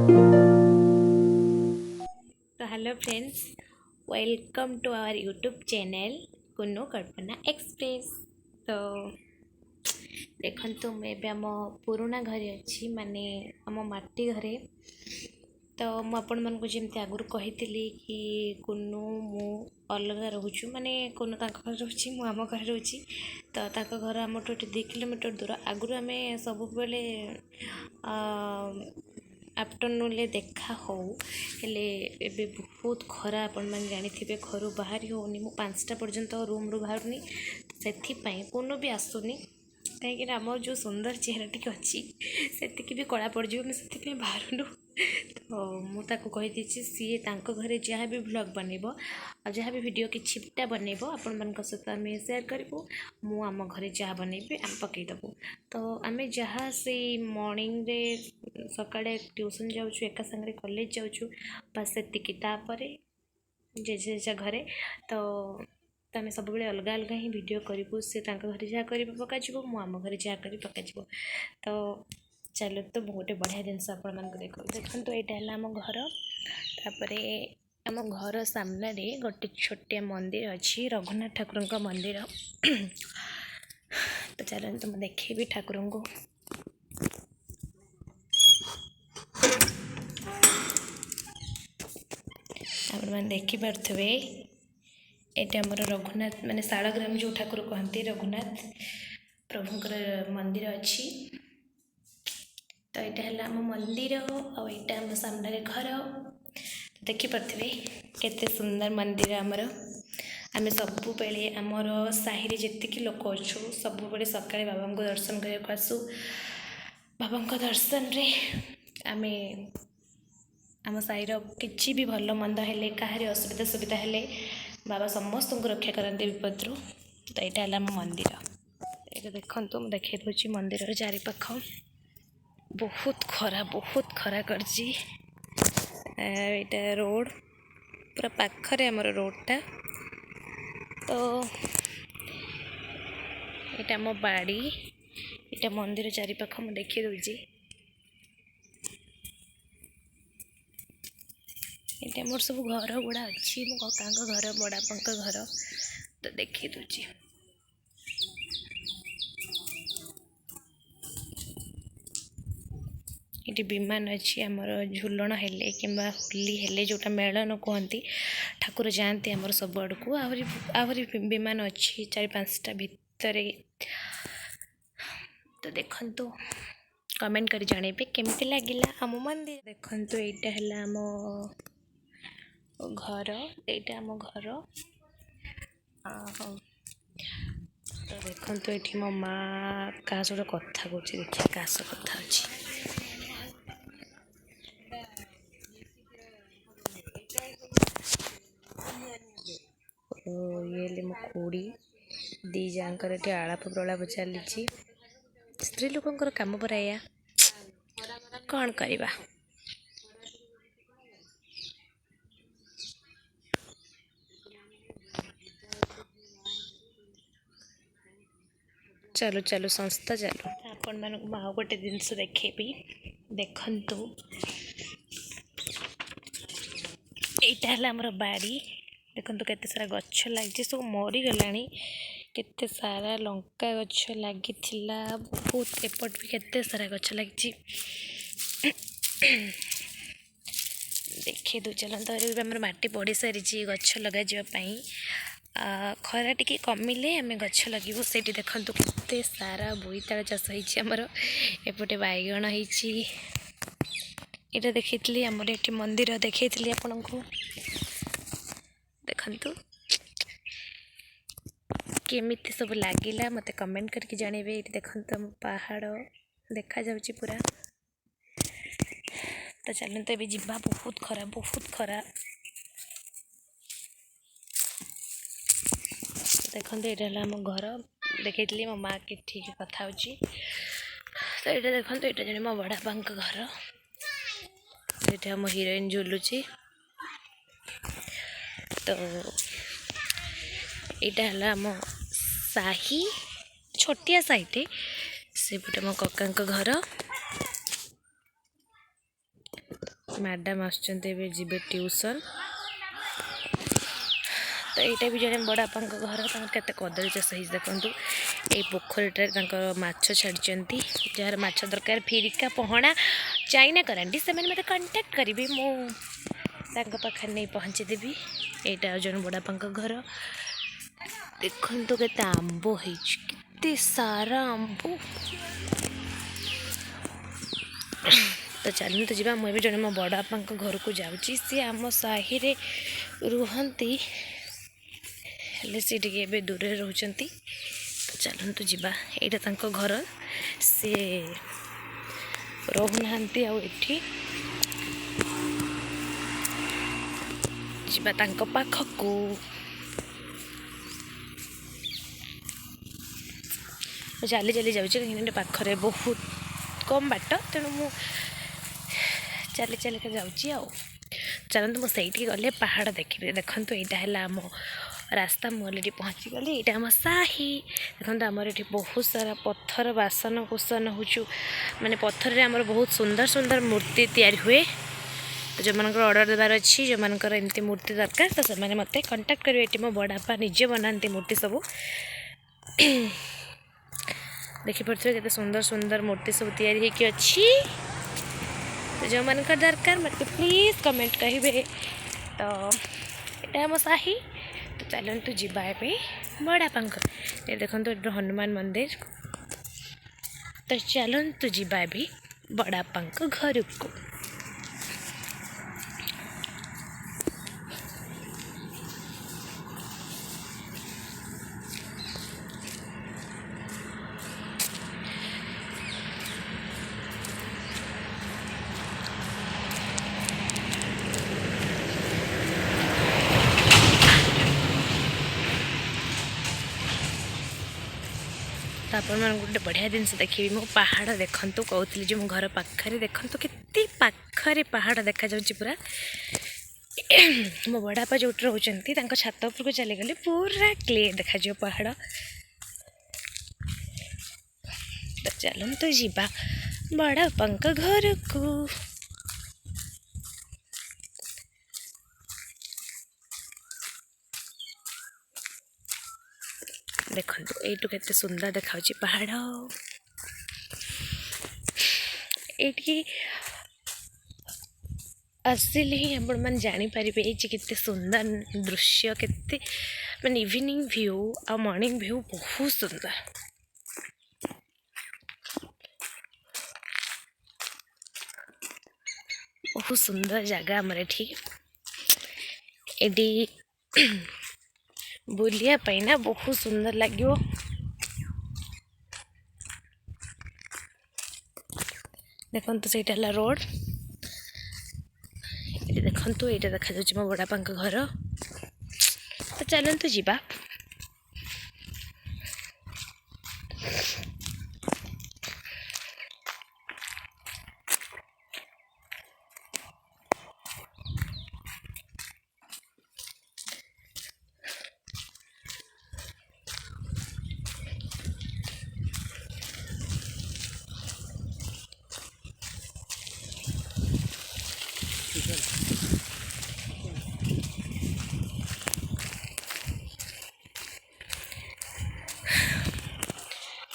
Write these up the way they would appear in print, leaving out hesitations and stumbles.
तो hello friends, welcome to our YouTube channel Kunnu Kalpana express. तो देखो मैं आम पुराणा घरे अच्छी माने आम माटी घरे। तो मुझे जमी आगुरी कही कि कुन्नू मु अलग रोचु माने कुन्नू घर रोचे मु आम घर रोची। तो घर आम 2 किलोमीटर दूर। आगुरी आम सब आफ्टरनून देखा हो हेले एबे बहुत खरा आपण मैंने जानी थे घर बाहरी होनी मु 5टा पर्यंत रूम रू बाहरनी से कोनो भी आसुनी कहीं आम जो सुंदर चेहरा टी अच्छी से भी कला पड़ जाए से बाहर तो मुझे कहीदी सी घरे जहाँ भी व्लॉग बनइब जहाँ भी वीडियो किटा बनइब आपण मान सहित आम सेयार करूँ मु आम घरे जहाँ बनइबी आम पकईदेबू। तो आम जहाँ से मॉर्निंग रे सकाळे ट्यूशन जाऊँ एका सांगे कॉलेज जाऊँ बस से जेजे घरे तो आम सब अलग अलग ही वीडियो करूँ सी घरे जहाँ कर पकाଯିब मु आम घरे जहाँ कर पकाଯିब। तो चलो तो गोटे बढ़िया जिनस आपण देख देखो यहाँ आम घर तापर आम घर सामने गोटे छोटिया मंदिर अच्छी रघुनाथ ठाकुर का मंदिर। तो चलो तो मुझे देखेबी ठाकुर को। आप देखिपे ये आमर रघुनाथ माने शालग्राम जो ठाकुर कहते रघुनाथ प्रभुंकर मंदिर अच्छी। तो यहाँ है आम मंदिर और यहाँ आम सामने घर देखिपे केते सुंदर मंदिर आमर। आम सब बेले आमर साहि जी लोक अच्छु सब बेले सकाଳେ बाबा को दर्शन करने आसू। बाबा दर्शन रे आम आम साहिर किसी भी भल मंद हेले कहारी असुविधा सुविधा हेले बाबा समस्त को रक्षा करते विपद रू। तो यहाँ है आम मंदिर ये देखु मुझे देखे दूसरी मंदिर चारिपाख बहुत खरा करची। यहाँ रोड पूरा पाखरे आमर रोडटा। तो यहाँ आम बाड़ी यहाँ मंदिर चारिपाख मुझे देखी दूची। ये मोर सब घर गुड़ा अच्छी मो कका घर बड़ापा घर तो देखी दूची। ये विमान अच्छी आमर झुलन हेले कि होली हेले जोटा मेलन कहती ठाकुर जाती आमर सब आड़ को आहरी विमान अच्छी 4-5टा भितर। तो देखु कमेंट कर जनइबे केमती लगिला आम मंदिर। देखु यहाँ है आम घर यहाँ आम घर। तो देखो ये मो माँ क्या सब कथा कह देखिए क्या कथा अच्छी। ये मो खुड़ी दी जाकर ये आलाप प्रलाप चली स्त्री लोकर कम पर या कौन करवा। चलो चलो संस्था चलो आपण मान गोटे जिनस देखेबी देखंतु यहाँ है आमर बाड़ी देखो केते सारा गछ लगी सब मरीगला केते सारा लंका गछ लगी बहुत एपट भी केते सारा गछ लगी देखी दू चलता आम माटी पड़ सारी गछ लग जावाई खरा टी कमिले आम गछ लगे से देखु केते सारा बोईताल चाष होमर एपटे बैगण होटा देखी आमर ये मंदिर देखी आपण को देखु केमिति सब लगिला मते कमेंट करके जानइबे। ये देखो पहाड़ देखा जाउची पूरा। तो चलो तो ये जीवा बहुत खरा देखो ये आम घर देखी मो माँ के ठीक कथा होची। तो ये देखो ये जन मो बड़ापा घर ये आम हिरोइन झुलुची। तो यहाँ है आम साही छोटिया साहिटे से पटे मो कका घर। मैडम आसुँचे जीवे ट्यूशन। तो यहाँ भी जड़े बड़ापा घर के कदली चाष हो देखु ये पोखरीटे माछ छाड़ी जार माछ दरकार फिरिका पहना चाइना करांडी से मत कंटाक्ट करेंगे मुझे नहीं पहुँचीदेवी। यहाँ जन बड़ापा घर देखु के आंब होते सारा आंब। तो चलते तो जावा मुझे जड़े मो बड़ापा घर को जाऊँगी सी आम साहि रुहती सी टे दूर रोचंती। तो चलतु जावा यहाँ घर सी रोना आठी जावा पाखक चली चली जाऊँगी पाखरे बहुत कम बाट तेणु मु चली चल जाऊँ। चलते मुझे गले पहाड़ देखिए देखो यहाँ है आम रास्ता मुझे पहुँची गली यहाँ आम साही देखो आमर ये बहुत सारा पत्थर बासन कुसन हो माने पत्थर आमर बहुत सुंदर सुंदर मूर्ति तैयारी हुए। तो जो मन ऑर्डर देवार अच्छी जो मन एमती मूर्ति दरकार तो से मत कंटाक्ट करेंगे। ये मो बड़ापा निजे बनाती मूर्ति सब देखिपे के सुंदर सुंदर मूर्ति सब तैयारी होगी अच्छी। तो जो मन दरकार मत प्लीज कमेंट कहे। तो यहाँ आम साही तो चलतु जावा बड़ापा देखो हनुमान मंदिर। तो चलतु जावा बड़ापा घर को। तो आप गोटे बढ़िया जिनस देखी मो पहाड़ देखु कहती जो मो घर पाखे देखु के पाखरे पहाड़ देखा जाऊँगी पूरा। मो बड़ापा जो रोचंती छात उपर को चली गली पूरा क्लियर देखा जो पहाड़। तो चलतु जावा बड़ापा घर को। देखो यू के सुंदर देखा पहाड़ ये आसिले ही आपण मैंने जानीपर के सुंदर दृश्य के मैं इवनिंग व्यू आ मॉर्निंग व्यू बहुत सुंदर। बहुत सुंदर जगह आमर ये बुलिया ना बहुत सुंदर लगे। देखो तो सहीटा रोड ये देखो ये देखा जाऊँ मो बड़ापा घर। तो चलतु जावा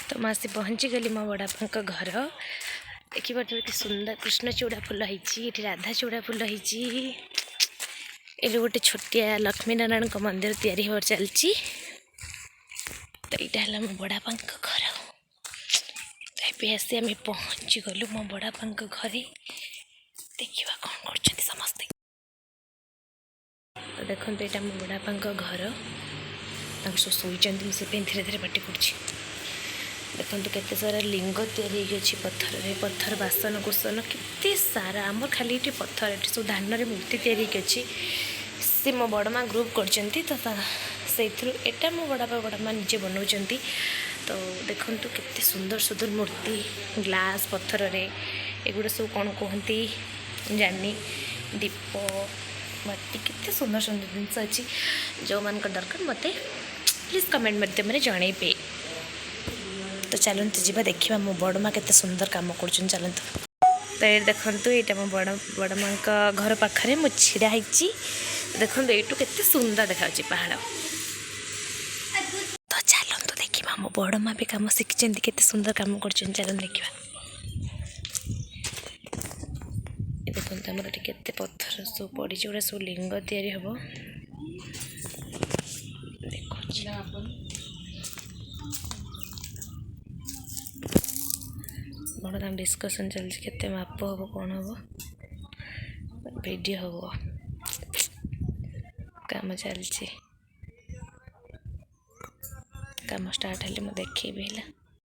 तो मैं आसी पहुँची गली मो बड़ापा घर। देखिए कि सुंदर कृष्ण चूड़ा फुल होती राधा चूड़ा फुल होती ये गोटे छोटिया लक्ष्मी नारायण मंदिर तैयारी हो चलती। तो यहाँ है मो बड़ापा घर। तो आसी आम पहुँची गलु मो बड़ापा घरे देखा कौन कर समस्ते। तो देखो यहाँ मो बड़ापा घर सब शोचती से धीरे धीरे पाटी कर देखो केते सारा लिंग तैयारी होगी पत्थर पत्थर बासन कुसन केते सारा आम खाली ये पत्थर ये सब धान मूर्ति तैयारी होगी सी मो बड़मा ग्रुप कर मो बड़मा निजे बनाऊँ। तो देखो केते सुंदर सुंदर मूर्ति ग्लास पत्थर एगुड़ा सब कौन कहती जानी दीप मती केते सुंदर सुंदर जिनस अच्छी जो मान दरकार मत प्लीज कमेंट माध्यम जनइबे। तो चलते जावा देखा मो बड़मा केते सुंदर काम कर चलते। तो ये देखो यहाँ मो बड़ माँ घर पाखे मुझे छिड़ा देखो यू के सुंदर देखा पहाड़। तो चलतु देखा मो बड़ माँ भी कम शिखी के सुंदर कम कर चल देखा। देखते आमर के पत्थर सब पड़ी गुड़ा सब लिंग तैयारी हम बड़दाम डिस्कसन चलती के माप हम कौन हम वीडियो हम काम चलती काम स्टार्ट हेल्ले मुझे देखी।